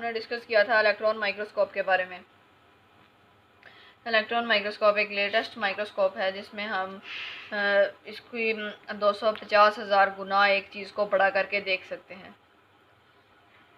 हमने डिस्कस किया था इलेक्ट्रॉन माइक्रोस्कोप के बारे में। इलेक्ट्रॉन माइक्रोस्कोप एक लेटेस्ट माइक्रोस्कोप है जिसमें हम इसकी 250,000 गुना एक चीज़ को बड़ा करके देख सकते हैं।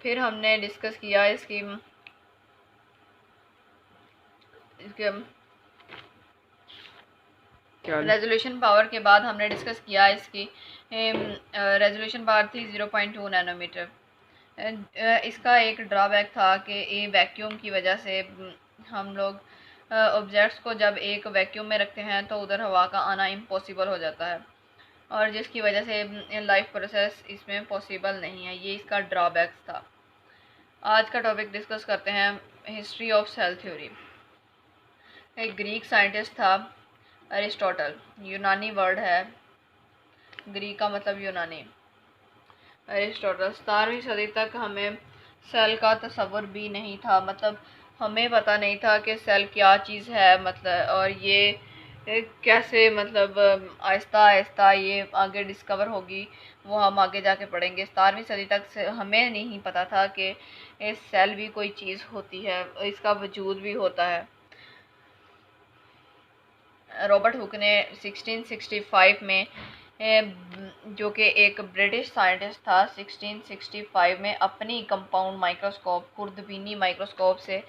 फिर हमने डिस्कस किया इसकी रेजोल्यूशन पावर के बाद हमने डिस्कस किया इसकी रेजोल्यूशन पावर थी 0.2 नैनोमीटर। इसका एक ड्रॉबैक था कि ये वैक्यूम की वजह से हम लोग ऑब्जेक्ट्स को जब एक वैक्यूम में रखते हैं तो उधर हवा का आना इम्पॉसिबल हो जाता है, और जिसकी वजह से लाइफ प्रोसेस इसमें पॉसिबल नहीं है। ये इसका ड्रॉबैक था। आज का टॉपिक डिस्कस करते हैं हिस्ट्री ऑफ सेल थ्योरी। एक ग्रीक साइंटिस्ट था अरिस्टोटल, यूनानी वर्ड है, ग्रीक का मतलब यूनानी। अरिस्टोटल 17वीं सदी तक हमें सेल का तस्वुर भी नहीं था, मतलब हमें पता नहीं था कि सेल क्या चीज़ है, मतलब और ये कैसे मतलब आहिस्ता आहिस्ता ये आगे डिस्कवर होगी, वो हम आगे जाके पढ़ेंगे। 17वीं सदी तक से हमें नहीं पता था कि सेल भी कोई चीज़ होती है, इसका वजूद भी होता है। रॉबर्ट हुक ने 1665 में जो कि एक ब्रिटिश साइंटिस्ट था, 1665 में अपनी कंपाउंड माइक्रोस्कोप खुर्दबीनी माइक्रोस्कोप से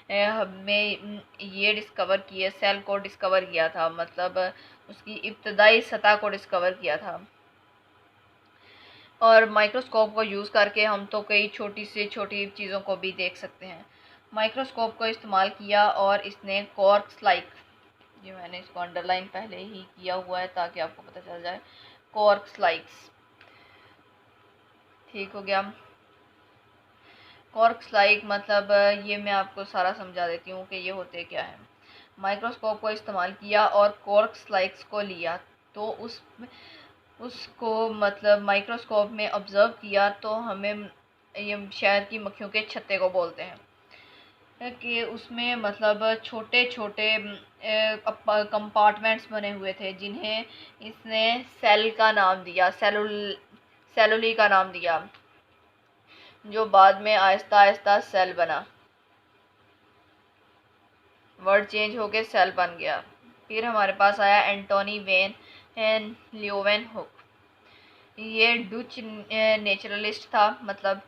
हमें ये डिस्कवर किए, सेल को डिस्कवर किया था, मतलब उसकी इब्तदाई सतह को डिस्कवर किया था। और माइक्रोस्कोप को यूज़ करके हम तो कई छोटी से छोटी चीज़ों को भी देख सकते हैं। माइक्रोस्कोप को इस्तेमाल किया और इसने कॉर्क्स लाइक, ये मैंने इसको अंडरलाइन पहले ही किया हुआ है ताकि आपको पता चल जाए, कॉर्क्स लाइक्स, ठीक हो गया। कॉर्क्स लाइक मतलब ये मैं आपको सारा समझा देती हूँ कि ये होते क्या है। माइक्रोस्कोप को इस्तेमाल किया और कॉर्क्स लाइक्स को लिया, तो उसको मतलब माइक्रोस्कोप में ऑब्ज़र्व किया, तो हमें ये शहद की मक्खियों के छत्ते को बोलते हैं कि उसमें मतलब छोटे छोटे कंपार्टमेंट्स बने हुए थे जिन्हें इसने सेल का नाम दिया, सेलुली का नाम दिया, जो बाद में आहिस्ता आहिस्ता सेल बना, वर्ड चेंज होके सेल बन गया। फिर हमारे पास आया एंटोनी वेन एंड ल्यूवेनहुक। ये डच नेचुरलिस्ट था, मतलब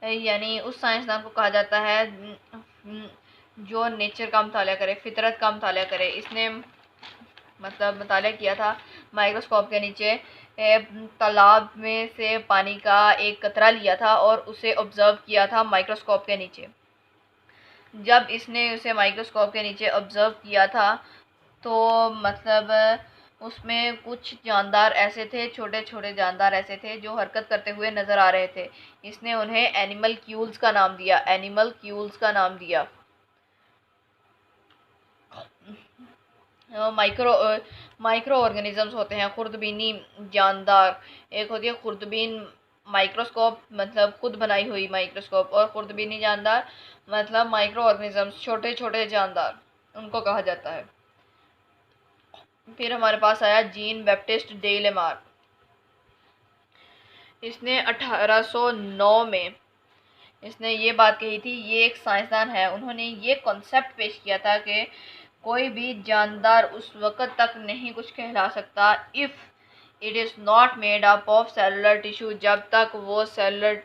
यानी उस साइंसदान को कहा जाता है जो नेचर का मुताला करे, फितरत का मुताला करे। इसने मतलब मुताला किया था माइक्रोस्कोप के नीचे, तालाब में से पानी का एक कतरा लिया था और उसे ऑब्ज़र्व किया था माइक्रोस्कोप के नीचे। जब इसने उसे माइक्रोस्कोप के नीचे ऑब्ज़र्व किया था तो मतलब उसमें कुछ जानदार ऐसे थे, छोटे छोटे जानदार ऐसे थे जो हरकत करते हुए नज़र आ रहे थे। इसने उन्हें एनिमल्क्यूल्स का नाम दिया, एनिमल्क्यूल्स का नाम दिया। माइक्रो ऑर्गेनिजम्स होते हैं खुर्दबीनी जानदार। एक होती है खुर्दबीन माइक्रोस्कोप, मतलब खुद बनाई हुई माइक्रोस्कोप, और खुर्दबीनी जानदार मतलब माइक्रो ऑर्गेनिजम्स, छोटे छोटे जानदार, उनको कहा जाता है। फिर हमारे पास आया जीन बैप्टिस्ट डे लेमार्क। इसने 1809 में इसने ये बात कही थी, ये एक साइंसदान है, उन्होंने ये कॉन्सेप्ट पेश किया था कि कोई भी जानदार उस वक़्त तक नहीं कुछ कहला सकता if it is not made up of cellular tissue, जब तक वो सेलुलर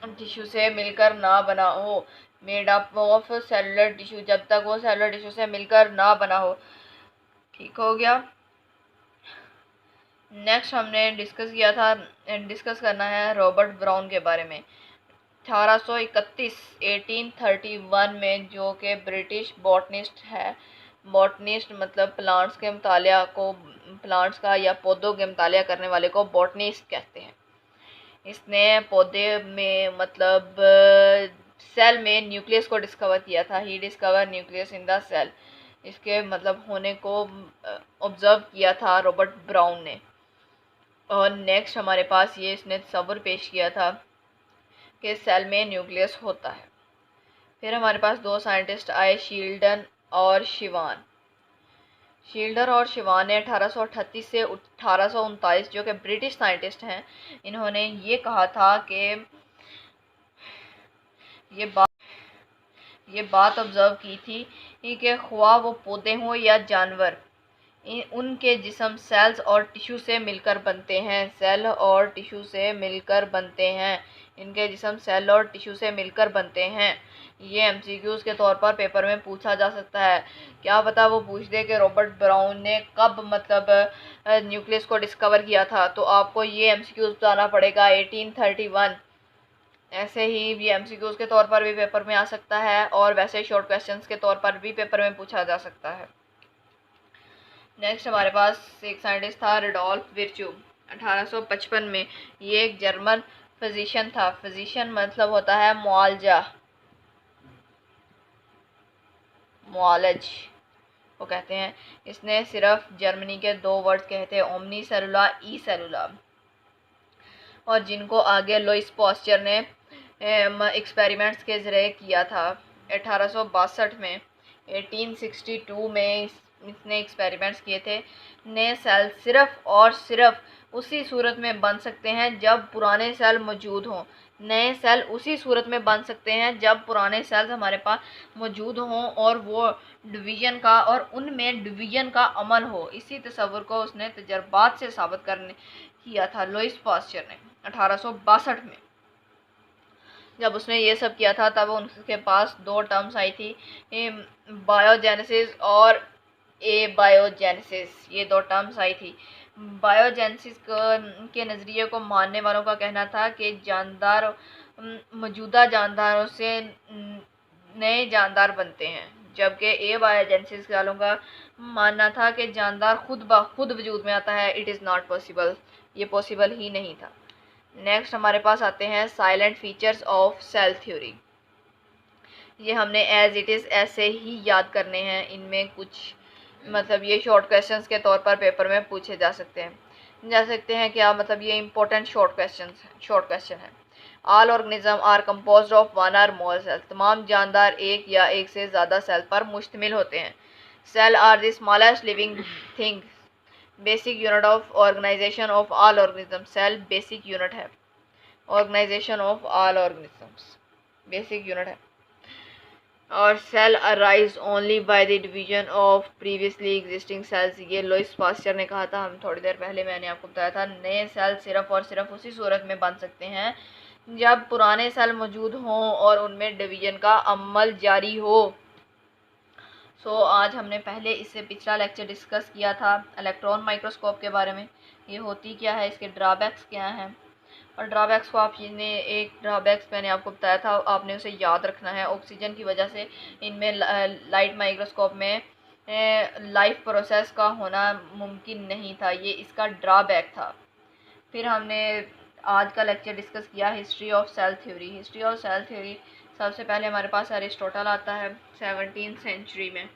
टिश्यू से मिलकर ना बना हो। Made up of cellular tissue, जब तक वो सेलुलर टिश्यू से मिलकर ना बना हो, ठीक हो गया। नेक्स्ट हमने डिस्कस करना है रॉबर्ट ब्राउन के बारे में। 1831 में, जो कि ब्रिटिश बॉटनिस्ट है, बॉटनिस्ट मतलब प्लांट्स के मुतालिया को, प्लांट्स का या पौधों के मुतालिया करने वाले को बॉटनिस्ट कहते हैं। इसने पौधे में मतलब सेल में न्यूक्लियस को डिस्कवर किया था। He discover nucleus in the cell, इसके मतलब होने को ऑब्ज़र्व किया था रॉबर्ट ब्राउन ने। और नेक्स्ट हमारे पास ये इसने तस्वर पेश किया था कि सेल में न्यूक्लियस होता है। फिर हमारे पास दो साइंटिस्ट आए, शील्डन और शिवान। शील्डर और शिवान ने 1838 से 1839, जो कि ब्रिटिश साइंटिस्ट हैं, इन्होंने ये कहा था कि ये बात ये बात ऑब्ज़र्व की थी कि ख्वाह वो पौधे हों या जानवर, उनके जिस्म सेल्स और टिश्यू से मिलकर बनते हैं। सेल और टिश्यू से मिलकर बनते हैं। इनके जिस्म सेल और टिश्यू से मिलकर बनते हैं। ये एमसीक्यूज़ के तौर पर पेपर में पूछा जा सकता है। क्या पता वो पूछ दे कि रॉबर्ट ब्राउन ने कब न्यूक्लियस को डिस्कवर किया था, तो आपको ये एमसीक्यूज़ बताना पड़ेगा 1831। ऐसे ही ये एमसीक्यूज़ के तौर पर भी पेपर में आ सकता है और वैसे शॉर्ट क्वेश्चंस के तौर पर भी पेपर में पूछा जा सकता है। नेक्स्ट हमारे पास एक साइंटिस्ट था रुडोल्फ विर्चू। 1855 में ये एक जर्मन फिजिशियन था। फिजिशियन मतलब होता है मुआलज वो कहते हैं। इसने सिर्फ जर्मनी के 2 वर्ड्स कहे थे, ओमनी सेलुला, ई सेलुला, और जिनको आगे लुईस पास्चर ने एक्सपेरिमेंट्स के ज़रिए किया था। 1862 में 1862 में इसने एक्सपेरिमेंट्स किए थे। नए सेल सिर्फ और सिर्फ उसी सूरत में बन सकते हैं जब पुराने सेल मौजूद हों। नए सेल उसी सूरत में बन सकते हैं जब पुराने सेल्स हमारे पास मौजूद हों और वो डिवीज़न का और उनमें डिवीज़न का अमल हो। इसी तस्वर को उसने तजर्बात से साबित करने किया था लुईस पास्चर ने 1862 में। जब उसने ये सब किया था तब उनके पास 2 टर्म्स आई थी, बायोजेनेसिस और एबायोजेनेसिस। ये 2 टर्म्स आई थी। बायोजेनेसिस के नज़रिए को मानने वालों का कहना था कि जानदार मौजूदा जानदारों से नए जानदार बनते हैं, जबकि एबायोजेनेसिस वालों का मानना था कि जानदार खुद ब खुद वजूद में आता है। इट इज़ नॉट पॉसिबल, ये पॉसिबल ही नहीं था। नेक्स्ट हमारे पास आते हैं silent features of cell theory. ये हमने एज इट इज़ ऐसे ही याद करने हैं। इनमें कुछ ये शॉर्ट क्वेश्चंस के तौर पर पेपर में पूछे जा सकते हैं क्या ये इंपॉर्टेंट शॉर्ट क्वेश्चन है। All organism are composed of 1 और मोर सेल। तमाम जानदार एक या एक से ज़्यादा सेल पर मुश्तमिल होते हैं। Cell are the smallest living thing. Basic unit of organisation of all organism. Cell basic unit है। Organisation of all organisms basic unit है। और cell arise only by the division of previously existing cells. ये Louis Pasteur ने कहा था, हम थोड़ी देर पहले मैंने आपको बताया था। नए सेल सिर्फ और सिर्फ उसी सूरत में बन सकते हैं जब पुराने सेल मौजूद हों और उनमें डिवीजन का अमल जारी हो। आज हमने पहले इससे पिछला लेक्चर डिस्कस किया था इलेक्ट्रॉन माइक्रोस्कोप के बारे में। ये होती क्या है, इसके ड्रॉबैक्स क्या हैं, और ड्रॉबैक्स को आपने एक ड्रॉबैक्स मैंने आपको बताया था, आपने उसे याद रखना है। ऑक्सीजन की वजह से इनमें लाइट माइक्रोस्कोप में लाइफ प्रोसेस का होना मुमकिन नहीं था। ये इसका ड्रॉबैक था। फिर हमने आज का लेक्चर डिस्कस किया history of cell theory. History of cell theory सबसे पहले हमारे पास एरिस्टोटल आता है 17th सेंचुरी में,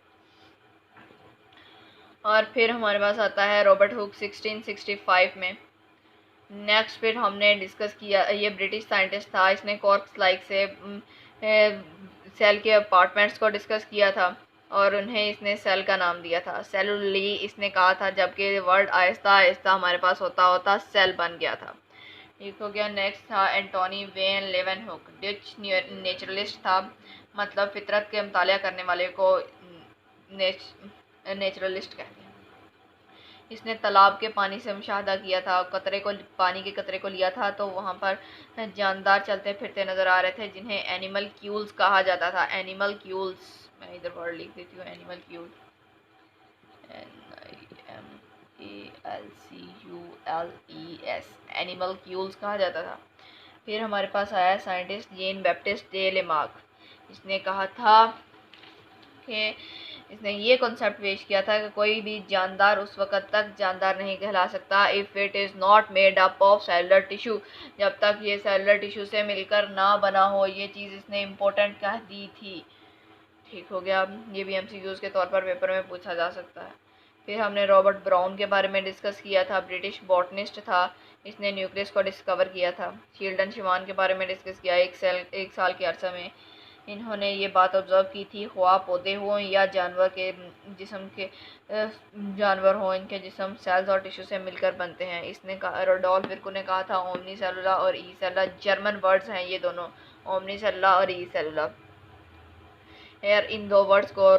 और फिर हमारे पास आता है रॉबर्ट हुक 1665 में। नेक्स्ट फिर हमने डिस्कस किया, ये ब्रिटिश साइंटिस्ट था, इसने कॉर्क्स लाइक से सेल के अपार्टमेंट्स को डिस्कस किया था और उन्हें इसने सेल का नाम दिया था। सेलुलरी इसने कहा था, जबकि वर्ड आहिस्ता आहिस्ता हमारे पास होता होता सेल बन गया था। एक हो गया। नेक्स्ट था एंटोनी वेन लेवेनहुक, डच नेचुरलिस्ट था, मतलब फितरत के मुतालिया करने वाले को नेचुरलिस्ट कहते हैं। इसने तालाब के पानी से मुशाहदा किया था, पानी के कतरे को लिया था तो वहाँ पर जानदार चलते फिरते नज़र आ रहे थे जिन्हें एनिमल क्यूल्स कहा जाता था। एनिमल क्यूल्स, मैं इधर वर्ड लिख देती हूँ, एनिमल क्यूल, NIMALCULES, एनिमल क्यूल्स कहा जाता था। फिर हमारे पास आया साइंटिस्ट जेन बैप्टिस्ट डे लेमार्क। इसने कहा था कि इसने ये कॉन्सेप्ट पेश किया था कि कोई भी जानदार उस वक़्त तक जानदार नहीं कहला सकता if it is not made up of cellular tissue, जब तक ये सेलुलर टिश्यू से मिलकर ना बना हो। ये चीज़ इसने इम्पोर्टेंट कह दी थी। ठीक हो गया। ये भी एमसीक्यूज़ के तौर पर पेपर में पूछा जा सकता है। फिर हमने रॉबर्ट ब्राउन के बारे में डिस्कस किया था, ब्रिटिश बॉटनिस्ट था, इसने न्यूक्लियस को डिस्कवर किया था। शील्डन शिवान के बारे में डिस्कस किया। एक साल के अरसे में इन्होंने ये बात ऑब्ज़र्व की थी, ख्वाह पौधे हों या जानवर के जिस्म के जानवर हों, इनके जिस्म सेल्स और टिश्यू से मिलकर बनते हैं। इसने कहा, रुडोल्फ विर्कू ने कहा था ओमनी सेलुला और ई सेलुला, जर्मन वर्ड्स हैं ये दोनों, ओमनी सेलुला और ई सेलुला। एयर इन दो वर्ड्स को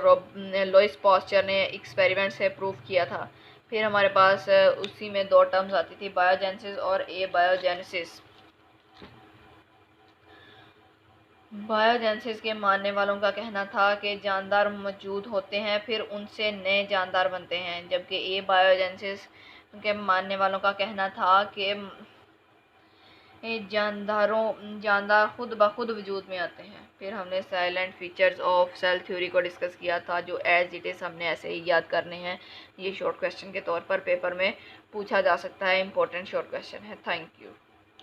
लुइस पास्चर ने एक्सपेरिमेंट से प्रूव किया था। फिर हमारे पास उसी में दो टर्म्स आती थी, बायोजेनेसिस और ए बायोजेनेसिस। बायोजेनेसिस के मानने वालों का कहना था कि जानदार मौजूद होते हैं फिर उनसे नए जानदार बनते हैं, जबकि ए बायोजेनेसिस के मानने वालों का कहना था कि जानदार खुद ब खुद वजूद में आते हैं। फिर हमने silent features of cell theory को डिस्कस किया था, जो एज इट इज़ हमने ऐसे ही याद करने हैं। ये शॉर्ट क्वेश्चन के तौर पर पेपर में पूछा जा सकता है, इंपॉर्टेंट शॉर्ट क्वेश्चन है। Thank you.